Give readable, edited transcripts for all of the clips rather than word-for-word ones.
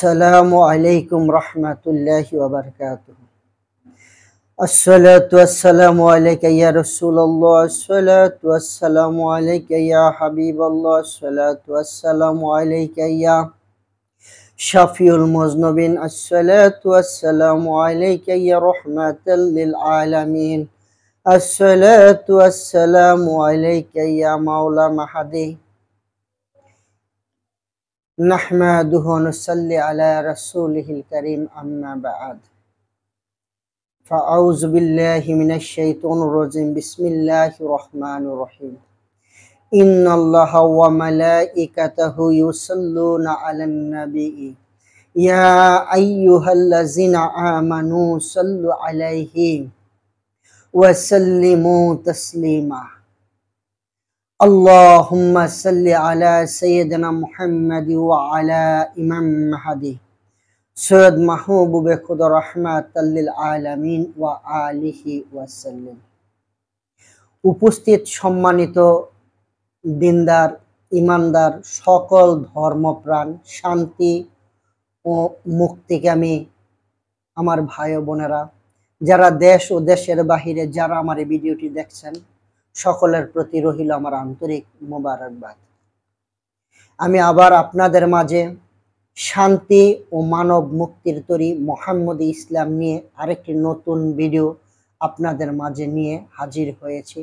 السلام عليكم ورحمة الله وبركاته. الصلاة والسلام عليك يا رسول الله، الصلاة والسلام عليك يا حبيب الله، الصلاة والسلام عليك يا شفيع المذنبين، الصلاة والسلام عليك يا رحمة للعالمين، الصلاة والسلام عليك يا مولى مهدي. نحمده ونصلي على رسوله الكريم، أما بعد. فأعوذ بالله من الشيطان الرجيم، بسم الله الرحمن الرحيم. إن الله وملائكته يصلون على النبي يا أيها الذين آمنوا صلوا عليه وسلموا تسليما. اللهم صل على سيدنا محمد وعلى إمام مهدي সৈয়দ মাহবুবে খুদা রাহমাতাল লিল আলামিন ওয়া আলিহি ওয়াসাল্লাম। উপস্থিত সম্মানিত দিনদার ইমানদার সকল ধর্মপ্রাণ শান্তি ও মুক্তিকামী আমার ভাই ও বোনেরা, যারা দেশ ও দেশের বাহিরে যারা আমার এই ভিডিওটি দেখছেন, সকলের প্রতি রহিল আমার আন্তরিক মোবারকবাদ। আমি আবার আপনাদের মাঝে শান্তি ও মানব মুক্তির তরী মোহাম্মদী ইসলাম নিয়ে আরেকটি নতুন ভিডিও আপনাদের মাঝে নিয়ে হাজির হয়েছি।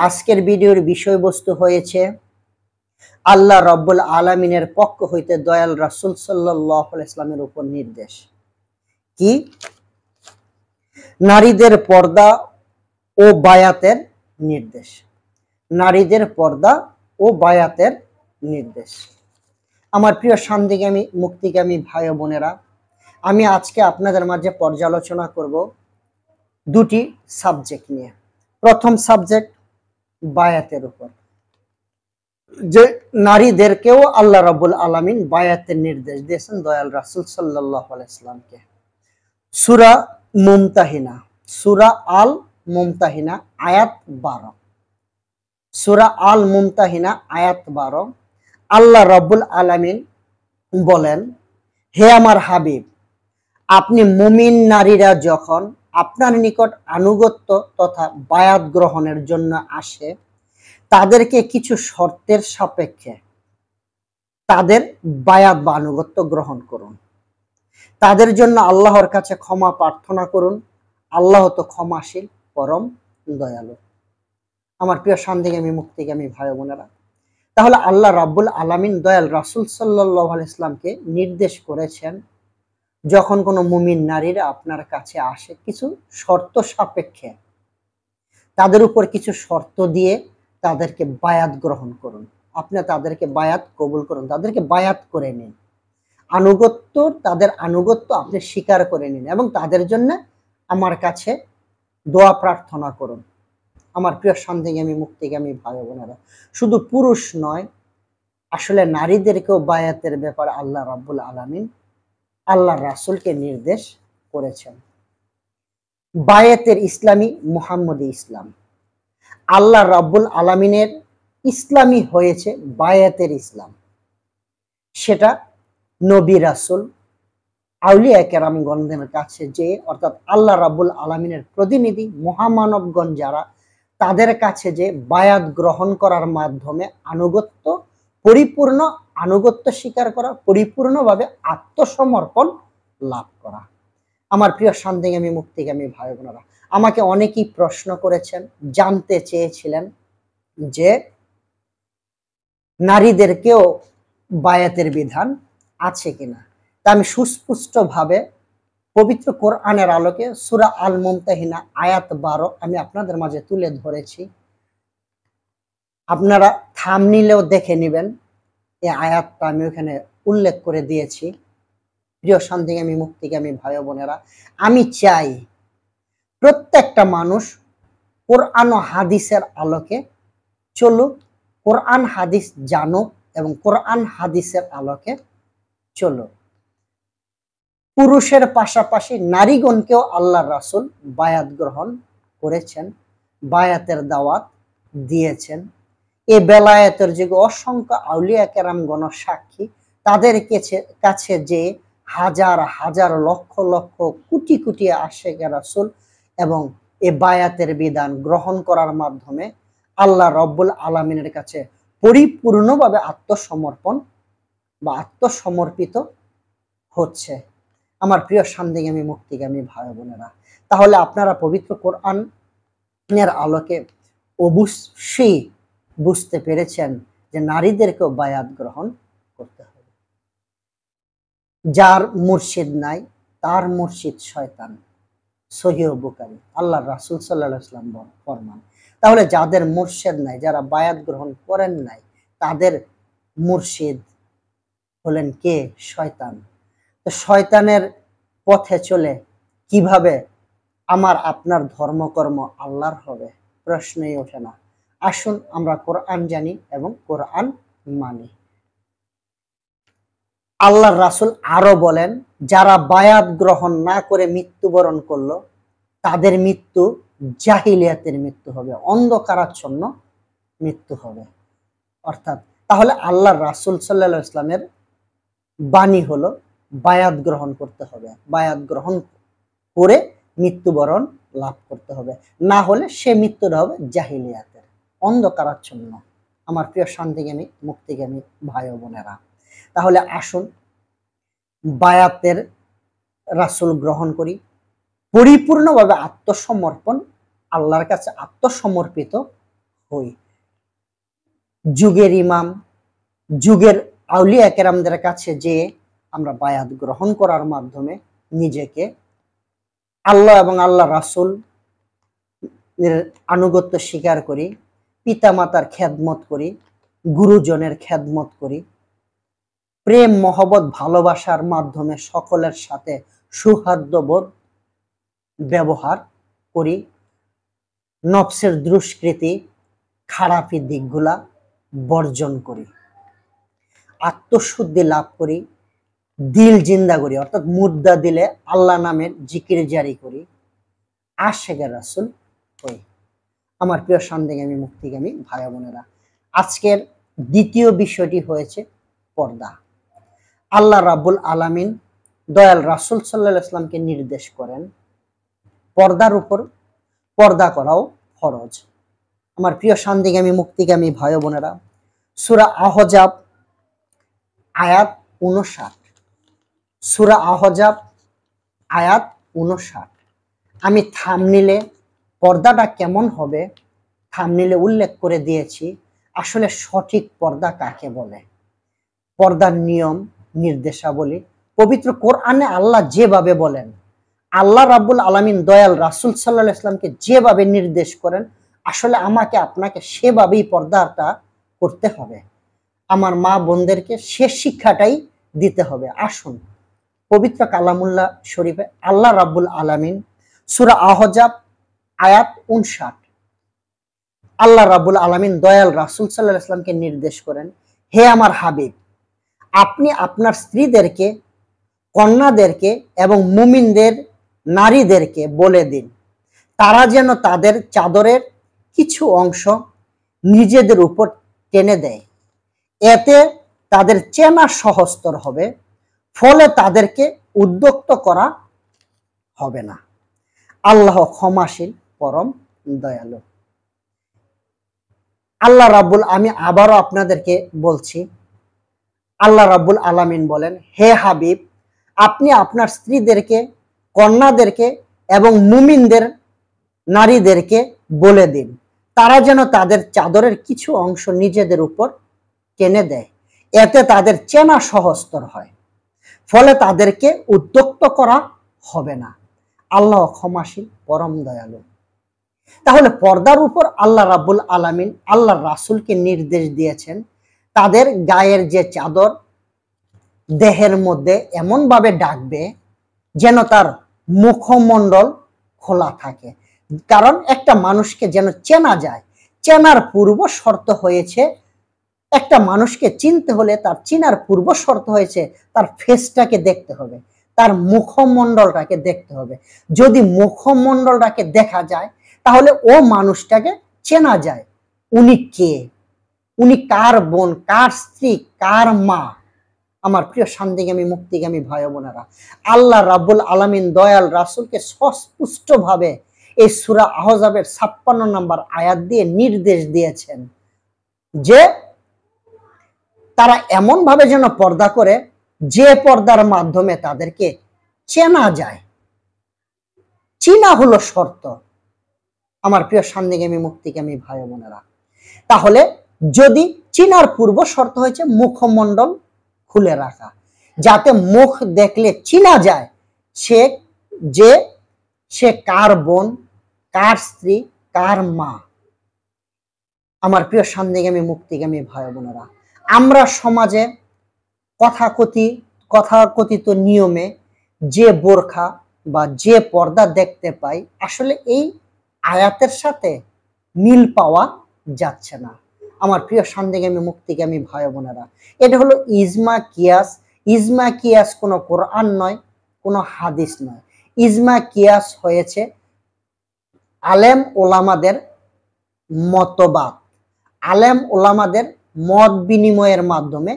আজকের ভিডিওর বিষয়বস্তু হয়েছে আল্লাহ রাব্বুল আলামিনের পক্ষ হইতে দয়াল রাসূল সাল্লাল্লাহু আলাইহি ওয়াসাল্লামের উপর নির্দেশ। কি? নারীদের পর্দা ও বায়াতের নির্দেশ। নারীদের পর্দা ও বায়াতের নির্দেশ। আমার প্রিয় শান্তিকামী মুক্তিকামী ভাই ও বোনেরা, আমি আজকে আপনাদের মাঝে পর্যালোচনা করব দুটি সাবজেক্ট নিয়ে। প্রথম সাবজেক্ট বায়াতের উপর, যে নারীদেরকেও আল্লাহ রাব্বুল আলামিন বায়াতের নির্দেশ দিয়েছেন দয়াল রাসূল সাল্লাল্লাহু আলাইহি ওয়াসাল্লামকে। সূরা মুমতাহিনা, সূরা আল মুমতাহিনা আয়াত 12। সূরা আল মুমতাহিনা আয়াত 12, আল্লাহ রাব্বুল আলামিন বলেন, হে আমার হাবিব, আপনি মুমিন নারীরা যখন আপনার নিকট আনুগত্য তথা বায়াত গ্রহণের জন্য আসে, তাদেরকে কিছু শর্তের সাপেক্ষে তাদের বায়াত বা আনুগত্য গ্রহণ করুন। তাদের জন্য আল্লাহর কাছে ক্ষমা প্রার্থনা করুন। আল্লাহ তো ক্ষমাশীল, পরম দয়ালু। আমার প্রিয় শান্তিকামী মুক্তিকামী ভাই বোনেরা, তাহলে আল্লাহ রাব্বুল আলামিন দয়াল রাসূল সাল্লাল্লাহু আলাইহি ওয়াসাল্লামকে নির্দেশ করেছেন, যখন কোনো মুমিন নারীরা আপনার কাছে আসে, কিছু শর্ত সাপেক্ষে তাদের উপর কিছু শর্ত দিয়ে তাদেরকে বায়াত গ্রহণ করুন। আপনি তাদেরকে বায়াত কবুল করুন, তাদেরকে বায়াত করে নিন, আনুগত্য, তাদের আনুগত্য আপনি স্বীকার করে নিন এবং তাদের জন্য আমার কাছে দোয়া প্রার্থনা করুন। আমার প্রিয় শান্তিকামী মুক্তিকামী ভাই বোনেরা, শুধু পুরুষ নয়, আসলে নারীদেরকেও বায়াতের ব্যাপারে আল্লাহ রাব্বুল আলামিন আল্লাহর রাসূলকে নির্দেশ করেছেন। বায়াতের ইসলামী মুহাম্মদী ইসলাম, আল্লাহ রাব্বুল আলামিনের ইসলামী হয়েছে বায়াতের ইসলাম। সেটা নবী রাসূল আউলিয়া কেরামগণদের কাছে যে, অর্থাৎ আল্লাহ রাব্বুল আলামিনের প্রতিনিধি মহামানবগণ যারা, তাদের কাছে যে বায়াত গ্রহণ করার মাধ্যমে আনুগত্য, পরিপূর্ণ আনুগত্য স্বীকার করা, পরিপূর্ণভাবে আত্মসমর্পণ লাভ করা। আমার প্রিয় শান্তিকামী মুক্তিকামী ভাই বোনেরা, আমাকে অনেকেই প্রশ্ন করেছেন, জানতে চেয়েছিলেন যে নারীদেরকেও বায়াতের বিধান আছে কিনা। তা আমি সুস্পষ্টভাবে পবিত্র কোরআনের আলোকে সূরা আল মুমতাহিনা আয়াত 12 আমি আপনাদের মাঝে তুলে ধরেছি। আপনারা থাম্বনেইলেও দেখে নেবেন, এই আয়াতটা আমি ওখানে উল্লেখ করে দিয়েছি। প্রিয় শান্তিকামী মুক্তিকামী ভাই বোনেরা, আমি চাই প্রত্যেকটা মানুষ কোরআন ও হাদিসের আলোকে চলুক, কোরআন হাদিস জানুক এবং কোরআন হাদিসের আলোকে চলুক। পুরুষের পাশাপাশি নারীগণকেও আল্লাহর রাসূল বায়াত গ্রহণ করেছেন, বায়াতের দাওয়াত দিয়েছেন। এ বেলায়েতের যুগে অসংখ্য আউলিয়া কেরামগণ সাক্ষী, তাদের কাছে যে হাজার হাজার লক্ষ লক্ষ কোটি কোটি আশিকে রাসূল এবং এই বায়াতের বিধান গ্রহণ করার মাধ্যমে আল্লাহ রব্বুল আলামিনের কাছে পরিপূর্ণভাবে আত্মসমর্পণ বা আত্মসমর্পিত হচ্ছে। আমার প্রিয় শান্তিগামী মুক্তিগামী ভাই বোনেরা, তাহলে আপনারা পবিত্র কোরআনের আলোকে অবশ্যই বুঝতে পেরেছেন যে নারীদেরকেও বায়াত গ্রহণ করতে হবে। যার মুর্শিদ নাই তার মুর্শিদ শয়তান, সহিহ বুখারী, আল্লাহ রাসূল সাল্লাল্লাহু আলাইহি ওয়াসাল্লাম ফরমান। তাহলে যাদের মুর্শিদ নাই, যারা বায়াত গ্রহণ করেন নাই, তাদের মুর্শিদ হলেন কে? শয়তান। তো শয়তানের পথে চলে কিভাবে আমার আপনার ধর্মকর্ম আল্লাহর হবে? প্রশ্নই ওঠে না। আসুন আমরা কোরআন জানি এবং কোরআন মানি। আল্লাহর রাসূল আরো বলেন, যারা বায়াত গ্রহণ না করে মৃত্যুবরণ করলো তাদের মৃত্যু জাহিলিয়াতের মৃত্যু হবে, অন্ধকারাচ্ছন্ন মৃত্যু হবে। অর্থাৎ তাহলে আল্লাহর রাসূল সাল্লাল্লাহু আলাইহি ওয়াসাল্লামের বাণী হলো বায়াত গ্রহণ করতে হবে, বায়াত গ্রহণ করে মৃত্যুবরণ লাভ করতে হবে, না হলে সে মৃত্যুটা হবে জাহিলিয়াতের, অন্ধকারাচ্ছন্ন। আমার প্রিয় শান্তিগামী মুক্তিগামী ভাই ও বোনেরা, তাহলে আসুন বায়াতের রাসূল গ্রহণ করি, পরিপূর্ণভাবে আত্মসমর্পণ, আল্লাহর কাছে আত্মসমর্পিত হই। যুগের ইমাম, যুগের আউলিয়া কেরামদের কাছে যে আমরা বায়াত গ্রহণ করার মাধ্যমে নিজেকে আল্লাহ এবং আল্লাহ রাসূল আনুগত্য স্বীকার করি, পিতামাতার খেদমত করি, গুরুজনের খেদমত করি, প্রেম মহব্বত ভালোবাসার মাধ্যমে সকলের সাথে সৌহার্দ্যবোধ ব্যবহার করি, নফসের দুষ্কৃতি খারাপি দিকগুলা বর্জন করি, আত্মশুদ্ধি লাভ করি, দিল জিন্দা করি, অর্থাৎ মুর্দা দিলে আল্লাহ নামের জিকির জারি করি, আশিকে রাসূল হই। আমার প্রিয় শান্তিগামী মুক্তিগামী ভাই বোনেরা, আজকের দ্বিতীয় বিষয়টি হয়েছে পর্দা। আল্লাহ রাব্বুল আলামিন দয়াল রাসূল সাল্লাল্লাহু আলাইহি ওয়াসাল্লামকে নির্দেশ করেন পর্দার উপর পর্দা করাও ফরজ। আমার প্রিয় শান্তিগামী মুক্তিগামী ভাই বোনেরা, সূরা আহজাব আয়াত ৫৯, সূরা আহজাব আয়াত ৫৯। আমি থাম্বনেইলে পর্দাটা কেমন হবে থাম্বনেইলে উল্লেখ করে দিয়েছি। আসলে সঠিক পর্দা কাকে বলে, পর্দার নিয়ম নির্দেশাবলী পবিত্র কোরআনে আল্লাহ যেভাবে বলেন, আল্লাহ রাব্বুল আলামিন দয়াল রাসূল সাল্লাল্লাহু আলাইহি ওয়াসাল্লামকে যেভাবে নির্দেশ করেন, আসলে আমাকে আপনাকে সেভাবেই পর্দাটা করতে হবে। আমার মা বোনদেরকে সে শিক্ষাটাই দিতে হবে। আসুন পবিত্র কালামুল্লাহ শরীফে আল্লাহ রাব্বুল আলামিন সূরা আহজাব আয়াত ৫৯, আল্লাহ রাব্বুল আলামিন দয়াল রাসূল সাল্লাল্লাহু আলাইহি ওয়াসাল্লামকে নির্দেশ করেন, হে আমার হাবিব, আপনি আপনার স্ত্রীদেরকে, কন্যাদেরকে এবং মুমিনদের নারীদেরকে বলে দিন, তারা যেন তাদের চাদরের কিছু অংশ নিজেদের উপর টেনে দেয়, এতে তাদের চেনা সহজতর হবে, ফলে তাদেরকে উদ্যক্ত করা হবে না। আল্লাহ ক্ষমাশীল পরম দয়ালু। আল্লাহ রাব্বুল, আমি আবারও আপনাদেরকে বলছি, আল্লাহ রাব্বুল আলামিন বলেন, হে হাবিব, আপনি আপনার স্ত্রীদেরকে, কন্যাদেরকে এবং মুমিনদের নারীদেরকে বলে দিন, তারা যেন তাদের চাদরের কিছু অংশ নিজেদের উপর টেনে দেয়, এতে তাদের চেনা সহজতর হয়, ফলে তাদেরকে উদ্যক্ত করা হবে না। আল্লাহ ক্ষমাশীল পরম দয়ালু। তাহলে পর্দার উপর আল্লাহ রাব্বুল আলামিন আল্লাহর রাসূলকে নির্দেশ দিয়েছেন তাদের গায়ের যে চাদর দেহের মধ্যে এমন ভাবে ঢাকবে যেন তার মুখমণ্ডল খোলা থাকে। কারণ একটা মানুষকে যেন চেনা যায়, চেনার পূর্ব শর্ত হয়েছে, একটা মানুষকে চিনতে হলে তার চিনার পূর্ব শর্ত হয়েছে তার ফেসটাকে দেখতে হবে, তার মুখমণ্ডলটাকে দেখতে হবে। যদি মুখমণ্ডলটাকে দেখা যায় তাহলে ও মানুষটাকে চেনা যায়, উনি কে, উনি কার বোন, কার স্ত্রী, কার মা, আমার প্রিয় শান্তিগামী মুক্তিগামী ভাই বোনেরা, আল্লাহ রাব্বুল আলামিন দয়াল রাসূলকে স্পষ্টভাবে এই সূরা আহজাবের ৫৬ নম্বর আয়াত দিয়ে নির্দেশ দিয়েছেন যে তারা এমন ভাবে যেন পর্দা করে যে পর্দার মাধ্যমে তাদেরকে চেনা যায়। চিনা হলো শর্ত। আমার প্রিয় শান্তিগামী মুক্তিগামী ভাই বোনেরা, তাহলে যদি চিনার পূর্ব শর্ত হয়েছে মুখমণ্ডল খুলে রাখা, যাতে মুখ দেখলে চিনা যায় সে কার বোন, কার স্ত্রী, কার মা। আমার প্রিয় শান্তিগামী মুক্তিগামী ভাই বোনেরা, আমরা সমাজে কথাকথিত নিয়মে যে বোরখা বা যে পর্দা দেখতে পাই, আসলে এই আয়াতের সাথে মিল পাওয়া যাচ্ছে না। আমার প্রিয় শান্তিগামী মুক্তিগামী ভাই বোনেরা, এটা হলো ইজমা কিয়াস। ইজমা কিয়াস কোনো কোরআন নয়, কোনো হাদিস নয়। ইজমা কিয়াস হয়েছে আলেম ওলামাদের মতবাদ, আলেম ওলামাদের মত বিনিময়ের মাধ্যমে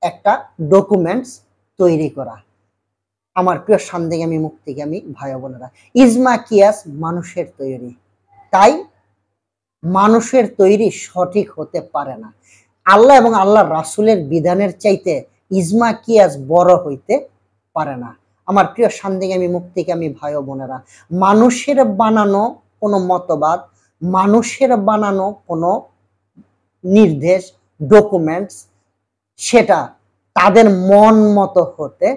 একটা ডকুমেন্টস তৈরি করা। আমার প্রিয় শান্তিগামী মুক্তিগামী ভাই বোনেরা, ইজমা কিয়াস মানুষের তৈরি, তাই মানুষের তৈরি সঠিক হতে পারে না। আল্লাহ এবং আল্লাহর রাসূলের বিধানের চাইতে ইজমা কিয়াস বড় হইতে পারে না। আমার প্রিয় শান্তিগামী মুক্তিগামী ভাই বোনেরা, মানুষের বানানো কোনো মতবাদ, মানুষের বানানো কোনো নির্দেশ, ডকুমেন্টস, সেটা তাদের মন মতো হতে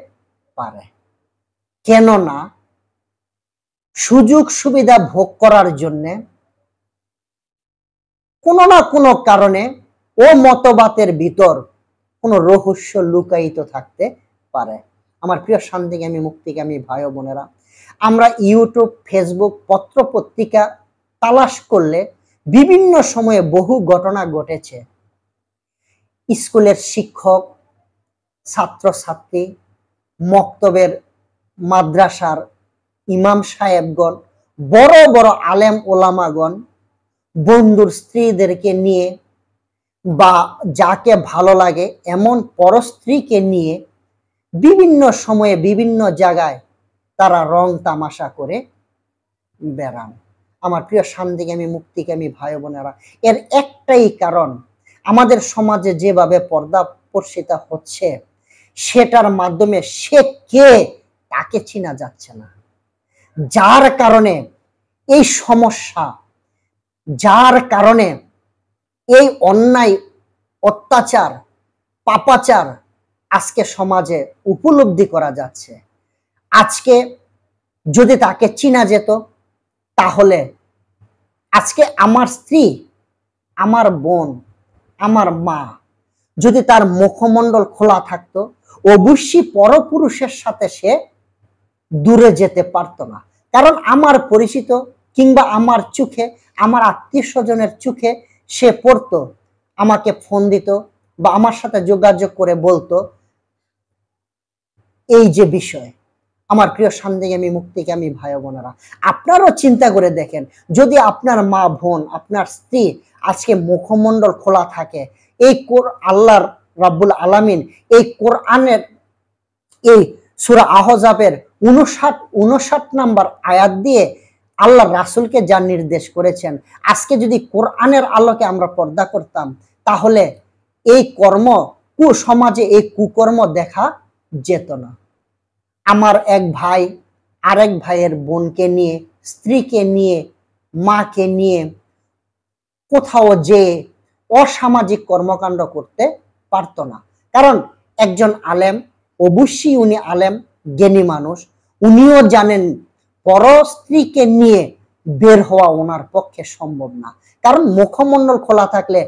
পারে। কেননা সুযোগ সুবিধা ভোগ করার জন্যে কোনো না কোনো কারণে ও মতবাদের ভিতর কোনো রহস্য লুকায়িত থাকতে পারে। আমার প্রিয় শান্তিগামী মুক্তিগামী ভাই বোনেরা, আমরা ইউটিউব, ফেসবুক, পত্র পত্রিকা তালাশ করলে বিভিন্ন সময়ে বহু ঘটনা ঘটেছে। স্কুলের শিক্ষক, ছাত্রছাত্রী, মক্তবের মাদ্রাসার ইমাম সাহেবগণ, বড় বড় আলেম ওলামাগণ বন্ধুর স্ত্রীদেরকে নিয়ে বা যাকে ভালো লাগে এমন পরস্ত্রীকে নিয়ে বিভিন্ন সময়ে বিভিন্ন জায়গায় তারা রং তামাশা করে বেড়ান। আমার প্রিয় শান্তিগামী মুক্তিগামী ভাই বোনেরা, এর একটাই কারণ, আমাদের সমাজে যেভাবে পর্দা প্রসিত হচ্ছে সেটার মাধ্যমে সে কে তাকে চিনা যাচ্ছে না। যার কারণে এই সমস্যা, যার কারণে এই অন্যায়, অত্যাচার, পাপাচার আজকে সমাজে উপলব্ধি করা যাচ্ছে। আজকে যদি তাকে চিনা যেত, তাহলে আজকে আমার স্ত্রী, আমার বোন, আমার মা যদি তার মুখমণ্ডল খোলা থাকতো, অবশ্যই পরপুরুষের সাথে সে দূরে যেতে পারতো না। কারণ আমার পরিচিত কিংবা আমার চোখে, আমার আত্মীয় স্বজনের চোখে সে পড়তো, আমাকে ফোন দিত বা আমার সাথে যোগাযোগ করে বলতো এই যে বিষয়। আমার প্রিয় শান্তিগামী মুক্তিগামী ভাই বোনেরা, আপনারাও চিন্তা করে দেখেন, যদি আপনার মা, বোন, আপনার স্ত্রী আজকে মুখমণ্ডল খোলা থাকে, এই আল্লাহর রাব্বুল আলামিন এই কোরআনের এই সূরা আহজাবের 59 নম্বর আয়াত দিয়ে আল্লাহ রাসূলকে যা নির্দেশ করেছেন, আজকে যদি কোরআনের আলোকে আমরা পর্দা করতাম, তাহলে এই সমাজে এই কুকর্ম দেখা যেত না। আমার এক ভাই আরেক ভাইয়ের বোনকে নিয়ে, স্ত্রীকে নিয়ে, মাকে নিয়ে কোথাও যে অসামাজিক কর্মকাণ্ড করতে পারতো না। কারণ একজন আলেম, অবশ্যই উনি আলেম, জ্ঞানী মানুষ, উনিও জানেন পর স্ত্রীকে নিয়ে বের হওয়া ওনার পক্ষে সম্ভব না। কারণ মুখমণ্ডল খোলা থাকলে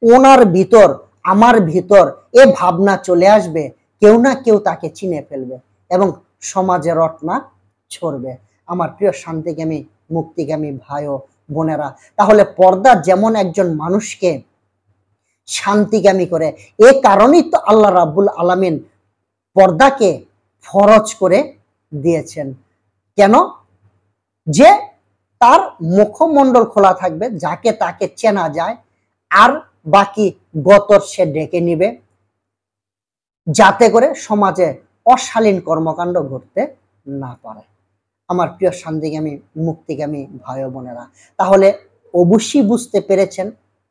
ওনার ভিতর, আমার ভিতর এ ভাবনা চলে আসবে, কেউ না কেউ তাকে চিনে ফেলবে এবং সমাজে রটনা ছড়বে। আমার প্রিয় শান্তিগামী মুক্তিগামী ভাই ও বোনেরা, তাহলে পর্দা যেমন একজন মানুষকে শান্তিগামী করে, এ কারণেই তো আল্লাহ রাব্বুল আলামিন পর্দাকে ফরজ করে দিয়েছেন। কেন? যে তার মুখমণ্ডল খোলা থাকবে, যাকে তাকে চেনা যায়, আর বাকি গতর সে ডেকে নিবে। যাতে করে সমাজে অশালীন কর্মকাণ্ড ঘটতে না পারে। আমার প্রিয় শান্তিকামী মুক্তিকামী ভাই বোনেরা, তাহলে অবশ্যই বুঝতে পেরেছেন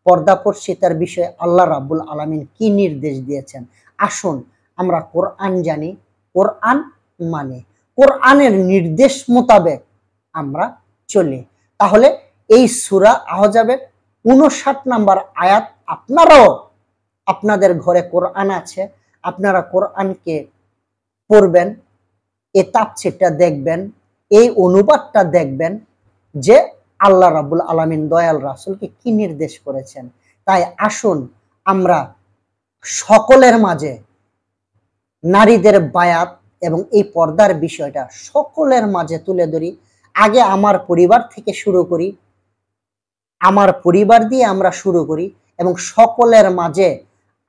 পর্দাপর্শিতার বিষয়ে আল্লাহ রাব্বুল আলামিন কি নির্দেশ দিয়েছেন। আসুন আমরা কোরআন জানি, কোরআন মানে, কোরআনের নির্দেশ মোতাবেক আমরা চলি। তাহলে এই সূরা আহজাবের ৫৯ নম্বর আয়াত, আপনারাও আপনাদের ঘরে কোরআন আছে, আপনারা কোরআনকে পড়বেন, এই তাফসীরটা দেখবেন, এই অনুবাদটা দেখবেন যে আল্লাহ রাব্বুল আলামিন দয়াল রাসূলকে কি নির্দেশ করেছেন। তাই আসুন আমরা সকলের মাঝে নারীদের বায়াত এবং এই পর্দার বিষয়টা সকলের মাঝে তুলে ধরি। আগে আমার পরিবার থেকে শুরু করি, আমার পরিবার দিয়ে আমরা শুরু করি এবং সকলের মাঝে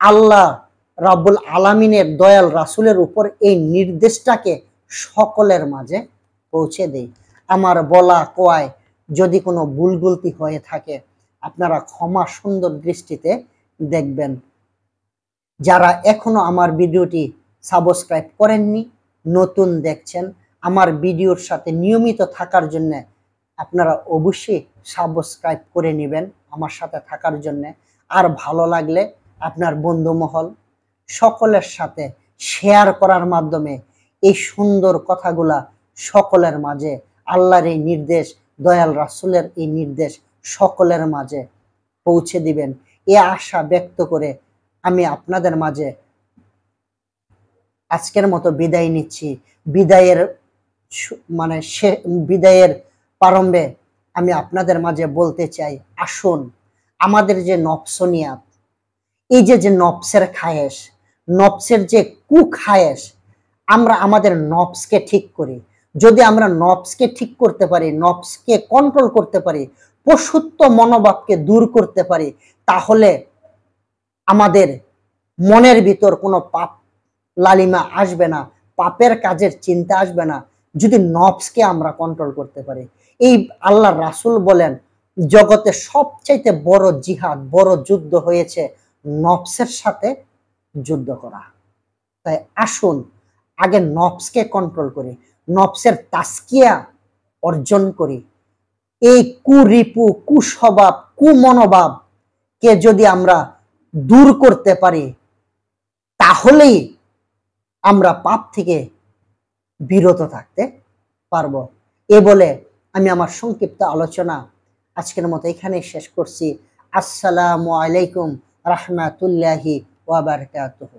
আল্লাহ রাব্বুল আলামিনের দয়াল রাসূলের উপর এই নির্দেশটাকে সকলের মাঝে পৌঁছে দেই। আমার বলা কোয়ায় যদি কোনো ভুলগুলতি হয়ে থাকে আপনারা ক্ষমা সুন্দর দৃষ্টিতে দেখবেন। যারা এখনো আমার ভিডিওটি সাবস্ক্রাইব করেননি, নতুন দেখছেন, আমার ভিডিওর সাথে নিয়মিত থাকার জন্য আপনারা অবশ্যই সাবস্ক্রাইব করে নেবেন আমার সাথে থাকার জন্য। আর ভালো লাগলে আপনার বন্ধুমহল সকলের সাথে শেয়ার করার মাধ্যমে এই সুন্দর কথাগুলা সকলের মাঝে, আল্লাহর এই নির্দেশ, দয়াল রাসূলের এই নির্দেশ সকলের মাঝে পৌঁছে দিবেন, এ আশা ব্যক্ত করে আমি আপনাদের মাঝে আজকের মতো বিদায় নিচ্ছি। বিদায়ের প্রারম্ভে আমি আপনাদের মাঝে বলতে চাই, আসুন আমাদের যে নফসনিয়াত, এই যে নফসের খায়েশ, নফসের যে কুখায়েশ, আমরা আমাদের নফসকে ঠিক করি। যদি আমরা নফসকে ঠিক করতে পারি, নফসকে কন্ট্রোল করতে পারি, পশুত্ব মনোভাবকে দূর করতে পারি, তাহলে আমাদের মনের ভিতর কোনো পাপ লালিমা আসবে না, পাপের কাজের চিন্তা আসবে না, যদি নফসকে আমরা কন্ট্রোল করতে পারি। এই আল্লাহ রাসূল বলেন জগতে সবচাইতে বড় জিহাদ, বড় যুদ্ধ হয়েছে নফসের সাথে যুদ্ধ করা। তাই আসুন আগে নফসকে কন্ট্রোল করি, নফসের তাসকিয়া অর্জন করি। এই কুরিপু, কুস্বভাব, কুমনোভাব কে যদি আমরা দূর করতে পারি তাহলেই আমরা পাপ থেকে বিরত থাকতে পারবো। এ বলে আমি আমার সংক্ষিপ্ত আলোচনা আজকের মতো এখানেই শেষ করছি। আসসালামু আলাইকুম রাহমাতুল্লাহি ওয়া বারাকাতুহু।